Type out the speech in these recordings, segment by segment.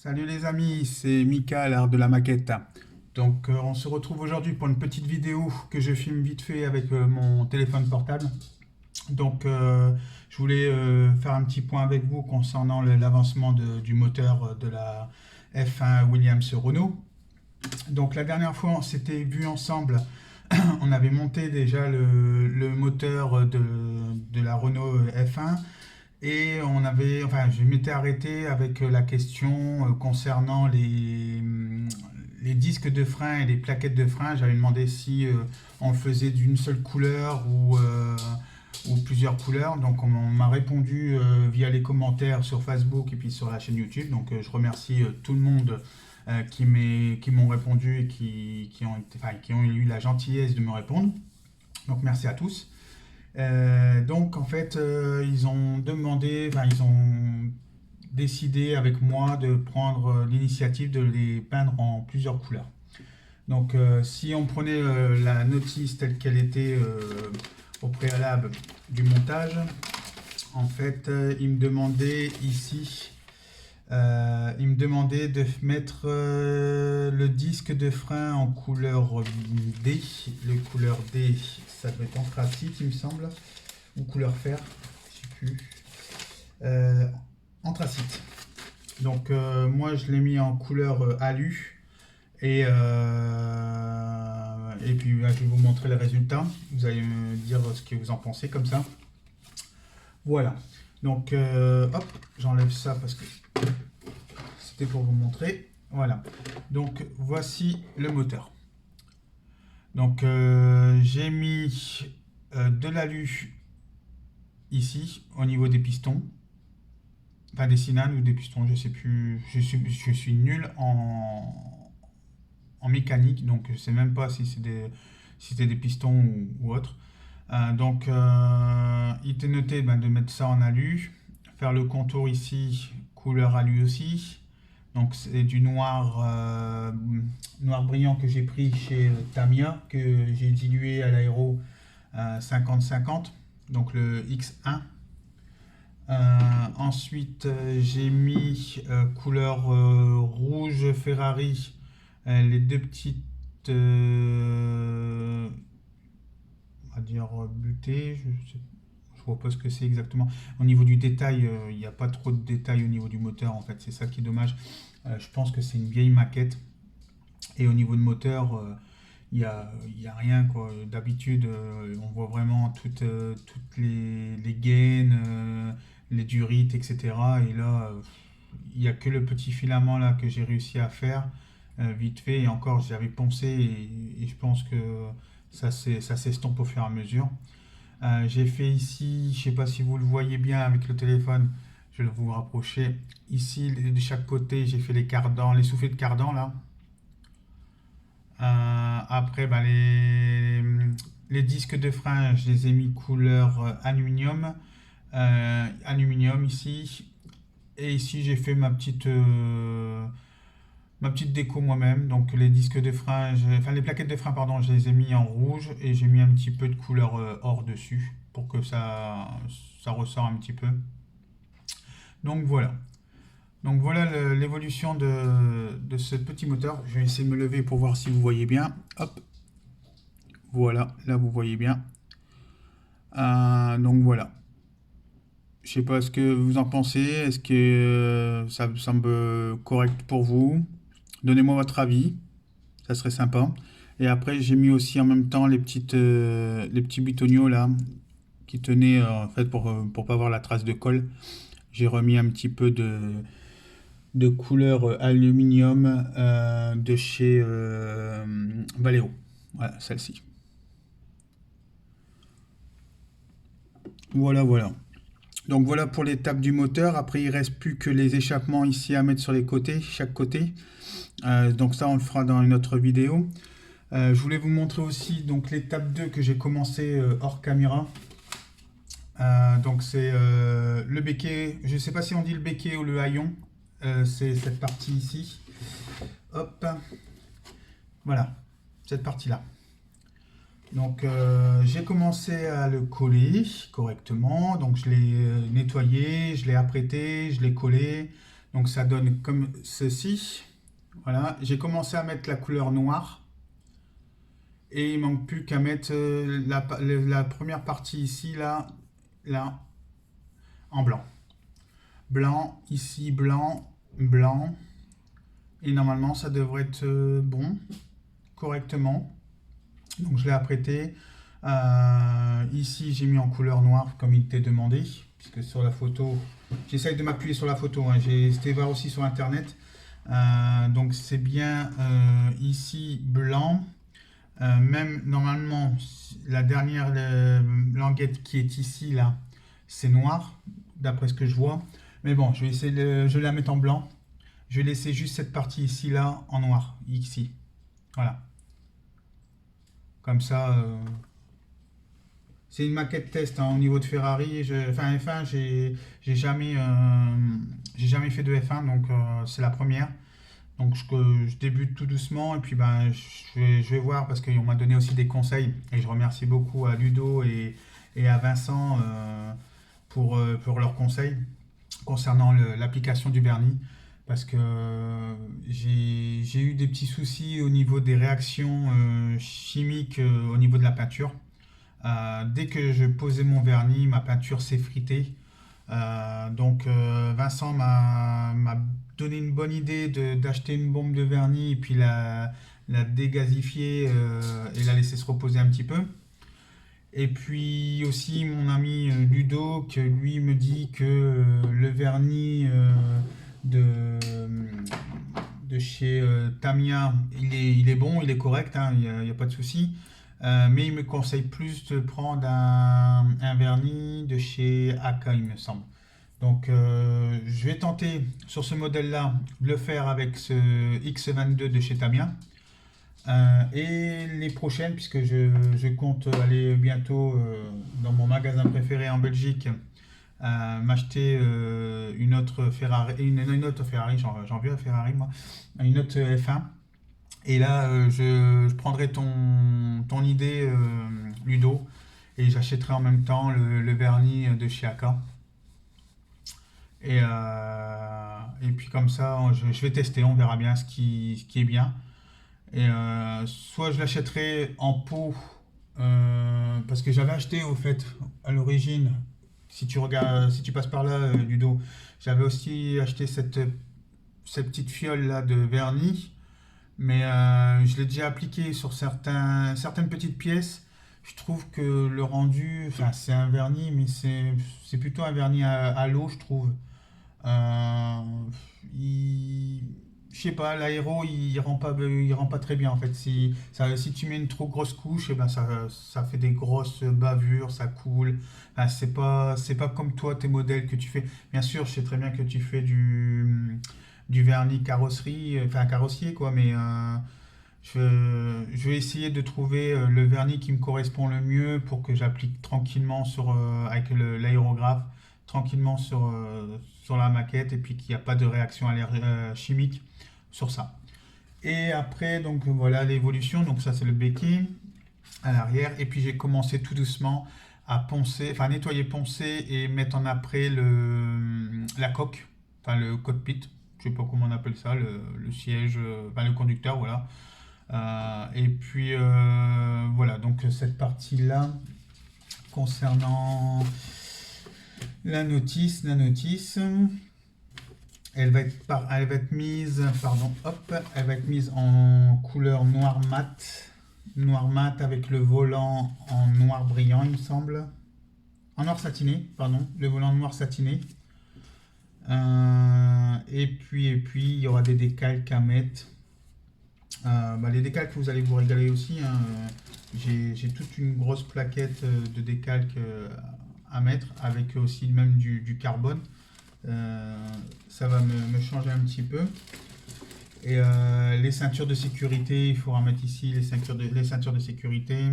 Salut les amis, c'est Mika, l'art de la maquette. Donc on se retrouve aujourd'hui pour une petite vidéo que je filme vite fait avec mon téléphone portable. Donc je voulais faire un petit point avec vous concernant l'avancement du moteur de la F1 Williams-Renault. Donc la dernière fois on s'était vu ensemble, on avait monté déjà le moteur de la Renault F1. Et je m'étais arrêté avec la question concernant les disques de frein et les plaquettes de frein. J'avais demandé si on le faisait d'une seule couleur ou plusieurs couleurs. Donc on m'a répondu via les commentaires sur Facebook et puis sur la chaîne YouTube. Donc je remercie tout le monde qui m'ont répondu et qui ont eu la gentillesse de me répondre. Donc merci à tous. Donc en fait, ils ont décidé avec moi de prendre l'initiative de les peindre en plusieurs couleurs. Donc si on prenait la notice telle qu'elle était au préalable du montage, en fait, il me demandait ici, il me demandait de mettre le disque de frein en couleur D. Le couleur D, ça doit être anthracite, il me semble, ou couleur fer, je sais plus. Anthracite. Donc moi je l'ai mis en couleur alu et puis je vais vous montrer le résultat. Vous allez me dire ce que vous en pensez comme ça. Voilà. Donc hop, j'enlève ça parce que c'était pour vous montrer. Voilà. Donc voici le moteur. Donc j'ai mis de l'alu ici au niveau des pistons, enfin des cylindres ou des pistons, je sais plus. Je suis nul en mécanique, donc je sais même pas si c'était des pistons ou autre. Donc il était noté de mettre ça en alu, faire le contour ici couleur alu aussi. Donc c'est du noir, noir brillant que j'ai pris chez Tamiya, que j'ai dilué à l'aéro 50-50, donc le X1. Ensuite j'ai mis couleur rouge Ferrari, les deux petites, on va dire butées, je vois pas ce que c'est exactement. Au niveau du détail, il n'y a pas trop de détails au niveau du moteur, en fait, c'est ça qui est dommage. Je pense que c'est une vieille maquette. Et au niveau de moteur, il y a rien, quoi. D'habitude, on voit vraiment toutes les gaines, les durites, etc. Et là, il n'y a que le petit filament là que j'ai réussi à faire vite fait. Et encore, j'avais poncé et je pense que ça s'estompe au fur et à mesure. J'ai fait ici, je ne sais pas si vous le voyez bien avec le téléphone, je vais vous rapprocher. Ici, de chaque côté, j'ai fait les cardans, les soufflets de cardan là. Après, les disques de frein, je les ai mis couleur aluminium. Aluminium ici. Et ici, j'ai fait ma petite déco moi-même. Donc, les disques de frein, enfin les plaquettes de frein, pardon, je les ai mis en rouge et j'ai mis un petit peu de couleur or dessus pour que ça ressort un petit peu. Donc, voilà. Donc voilà l'évolution de ce petit moteur. Je vais essayer de me lever pour voir si vous voyez bien. Hop, voilà, là vous voyez bien. Donc voilà. Je sais pas ce que vous en pensez. Est-ce que ça vous semble correct pour vous? Donnez-moi votre avis, ça serait sympa. Et après j'ai mis aussi en même temps les petits butonniaux là qui tenaient en fait pour pas avoir la trace de colle. J'ai remis un petit peu de couleur aluminium de chez Valero. Voilà, celle-ci. Voilà, voilà. Donc voilà pour l'étape du moteur. Après, il ne reste plus que les échappements ici à mettre sur les côtés, chaque côté. Donc ça, on le fera dans une autre vidéo. Je voulais vous montrer aussi donc l'étape 2 que j'ai commencé hors caméra. Donc c'est le béquet, je ne sais pas si on dit le béquet ou le haillon. C'est cette partie ici. Hop, voilà, cette partie-là. Donc j'ai commencé à le coller correctement. Donc je l'ai nettoyé, je l'ai apprêté, je l'ai collé. Donc ça donne comme ceci. Voilà, j'ai commencé à mettre la couleur noire. Et il manque plus qu'à mettre la première partie ici, là, en blanc. Blanc, ici, blanc, blanc. Et normalement, ça devrait être bon, correctement. Donc je l'ai apprêté. Ici, j'ai mis en couleur noire, comme il t'est demandé. Puisque sur la photo, j'essaye de m'appuyer sur la photo. Hein. J'ai été voir aussi sur Internet. Donc c'est bien ici, blanc. Même normalement, la dernière languette qui est ici, là, c'est noir, d'après ce que je vois. Mais bon, je vais essayer je vais la mettre en blanc. Je vais laisser juste cette partie ici, là, en noir, ici. Voilà. Comme ça, c'est une maquette test hein, au niveau de Ferrari. Enfin, F1, j'ai jamais fait de F1, donc c'est la première. Donc je débute tout doucement et puis ben, je vais voir parce qu'on m'a donné aussi des conseils et je remercie beaucoup à Ludo et à Vincent pour leurs conseils concernant l'application du vernis parce que j'ai eu des petits soucis au niveau des réactions chimiques au niveau de la peinture. Dès que je posais mon vernis, ma peinture s'effritait. Donc Vincent m'a donné une bonne idée d'acheter une bombe de vernis et puis la dégasifier et la laisser se reposer un petit peu. Et puis aussi mon ami Ludo que lui me dit que le vernis de chez Tamiya il est bon, il est correct, hein, il n'y a pas de souci. Mais il me conseille plus de prendre un vernis de chez Aka, il me semble. Donc, je vais tenter sur ce modèle-là de le faire avec ce X22 de chez Tamiya. Et les prochaines, puisque je compte aller bientôt dans mon magasin préféré en Belgique, m'acheter une autre Ferrari, j'en veux à Ferrari moi, une autre F1. Et là, je prendrai ton idée, Ludo, et j'achèterai en même temps le vernis de chez Aka. Et puis comme ça, je vais tester, on verra bien ce qui est bien. Et soit je l'achèterai en pot, parce que j'avais acheté au fait à l'origine, si tu regardes, si tu passes par là, Ludo, j'avais aussi acheté cette petite fiole là de vernis. Mais je l'ai déjà appliqué sur certaines petites pièces. Je trouve que le rendu, enfin c'est un vernis, mais c'est plutôt un vernis à l'eau, je trouve. Euh, il- je sais pas, l'aéro il rend pas très bien en fait. Si tu mets une trop grosse couche, et ben ça fait des grosses bavures, ça coule. Enfin, c'est pas comme toi tes modèles que tu fais. Bien sûr, je sais très bien que tu fais du vernis carrosserie, enfin carrossier quoi, mais je vais essayer de trouver le vernis qui me correspond le mieux pour que j'applique tranquillement avec l'aérographe, tranquillement sur la maquette et puis qu'il n'y a pas de réaction chimique sur ça. Et après, donc voilà l'évolution, donc ça c'est le béquet à l'arrière et puis j'ai commencé tout doucement à poncer, enfin nettoyer, poncer et mettre en après la coque, enfin le cockpit, je sais pas comment on appelle ça, le siège, enfin le conducteur, voilà. Et puis voilà, donc cette partie-là concernant la notice, elle va être mise, pardon, hop, elle va être mise en couleur noir mat avec le volant en noir brillant, il me semble, en noir satiné, pardon, le volant noir satiné. Et puis il y aura des décalques à mettre. Les décalques, vous allez vous régaler aussi. Hein. J'ai toute une grosse plaquette de décalques à mettre avec aussi même du carbone. Ça va me changer un petit peu. Et les ceintures de sécurité, il faudra mettre ici les ceintures de sécurité.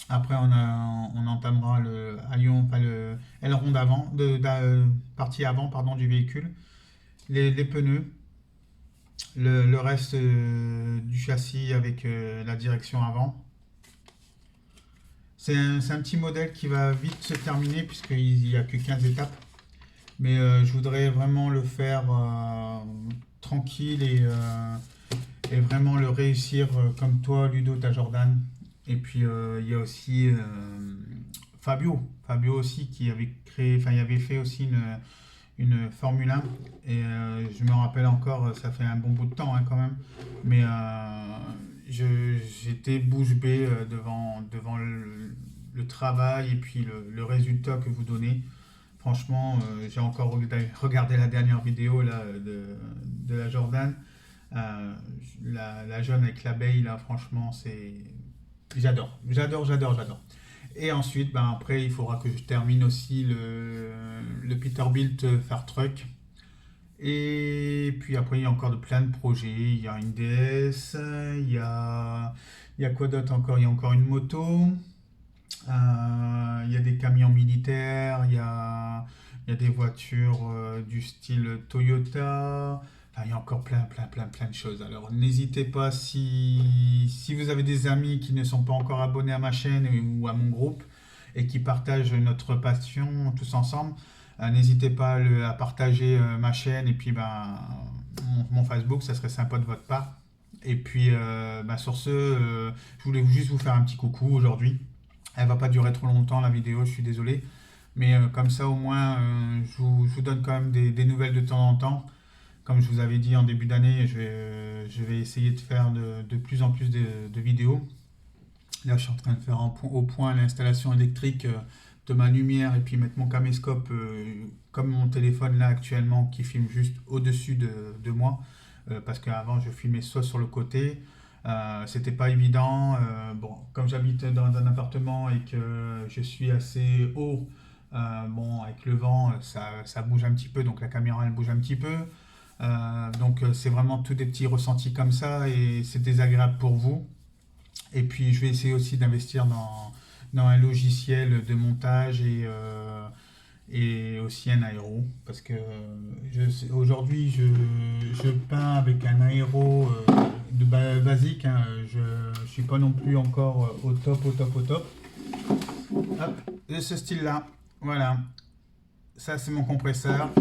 Après, on entamera le aileron d'avant, partie avant pardon, du véhicule. Les pneus. Le reste du châssis avec la direction avant. C'est un petit modèle qui va vite se terminer puisqu'il n'y a que 15 étapes. Mais je voudrais vraiment le faire tranquille et vraiment le réussir comme toi, Ludo, t'as Jordan. Et puis il y a aussi Fabio. Fabio aussi qui avait créé, enfin il avait fait aussi une Formule 1. Et je me rappelle encore, ça fait un bon bout de temps hein, quand même. Mais j'étais bouche bée devant le travail et puis le résultat que vous donnez. Franchement, j'ai encore regardé la dernière vidéo là, de la Jordan. Euh, la jaune avec l'abeille, là, franchement, c'est. J'adore, j'adore, j'adore, j'adore. Et ensuite, ben, après, il faudra que je termine aussi le Peterbilt Fairtruck. Et puis après, il y a encore plein de projets. Il y a une DS, il y a quoi d'autre encore? Il y a encore une moto. Il y a des camions militaires, il y a des voitures du style Toyota. Enfin, il y a encore plein, plein, plein, plein de choses. Alors n'hésitez pas si vous avez des amis qui ne sont pas encore abonnés à ma chaîne ou à mon groupe et qui partagent notre passion tous ensemble, n'hésitez pas à partager ma chaîne et puis ben, mon Facebook, ça serait sympa de votre part. Et puis ben, sur ce, je voulais juste vous faire un petit coucou aujourd'hui. Elle va pas durer trop longtemps la vidéo, je suis désolé. Mais comme ça au moins, je vous donne quand même des nouvelles de temps en temps. Comme je vous avais dit en début d'année, je vais essayer de faire de plus en plus de vidéos. Là, je suis en train de faire au point l'installation électrique de ma lumière et puis mettre mon caméscope comme mon téléphone là actuellement qui filme juste au-dessus de moi. Parce qu'avant, je filmais soit sur le côté. C'était pas évident. Bon, comme j'habite dans un appartement et que je suis assez haut, bon, avec le vent, ça bouge un petit peu, donc la caméra elle bouge un petit peu. Donc c'est vraiment tous des petits ressentis comme ça et c'est désagréable pour vous. Et puis je vais essayer aussi d'investir dans un logiciel de montage et aussi un aéro. Parce que aujourd'hui je peins avec un aéro basique. Hein. Je ne suis pas non plus encore au top, au top, au top. Hop, de ce style-là. Voilà. Ça c'est mon compresseur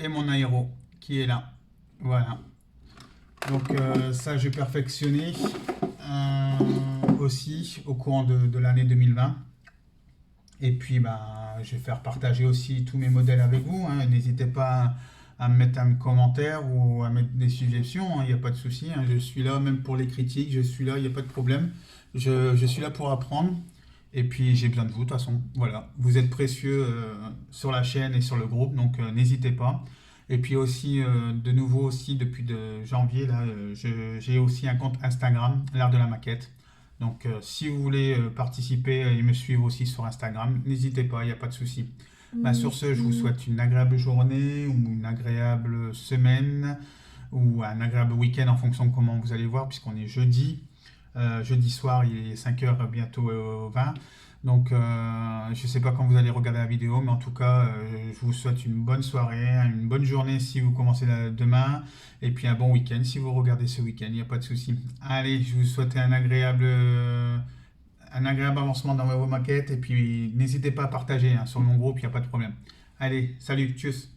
et mon aéro qui est là. Voilà. Donc ça, j'ai perfectionné aussi au courant de l'année 2020. Et puis, ben, je vais faire partager aussi tous mes modèles avec vous. Hein. N'hésitez pas à me mettre un commentaire ou à mettre des suggestions. Il n'y a pas de souci. Hein. Je suis là même pour les critiques. Je suis là, il n'y a pas de problème. Je suis là pour apprendre. Et puis, j'ai besoin de vous, de toute façon. Voilà. Vous êtes précieux sur la chaîne et sur le groupe. Donc, n'hésitez pas. Et puis aussi, de nouveau aussi, depuis janvier, là, j'ai aussi un compte Instagram, l'art de la maquette. Donc, si vous voulez participer et me suivre aussi sur Instagram, n'hésitez pas, il n'y a pas de souci. Bah, sur ce, je vous souhaite une agréable journée ou une agréable semaine ou un agréable week-end en fonction de comment vous allez voir, puisqu'on est jeudi. Jeudi soir, il est 5h bientôt 20. Donc, je ne sais pas quand vous allez regarder la vidéo, mais en tout cas, je vous souhaite une bonne soirée, une bonne journée si vous commencez demain, et puis un bon week-end si vous regardez ce week-end, il n'y a pas de souci. Allez, je vous souhaite un agréable avancement dans vos maquettes, et puis n'hésitez pas à partager hein, sur mon groupe, il n'y a pas de problème. Allez, salut, tchuss!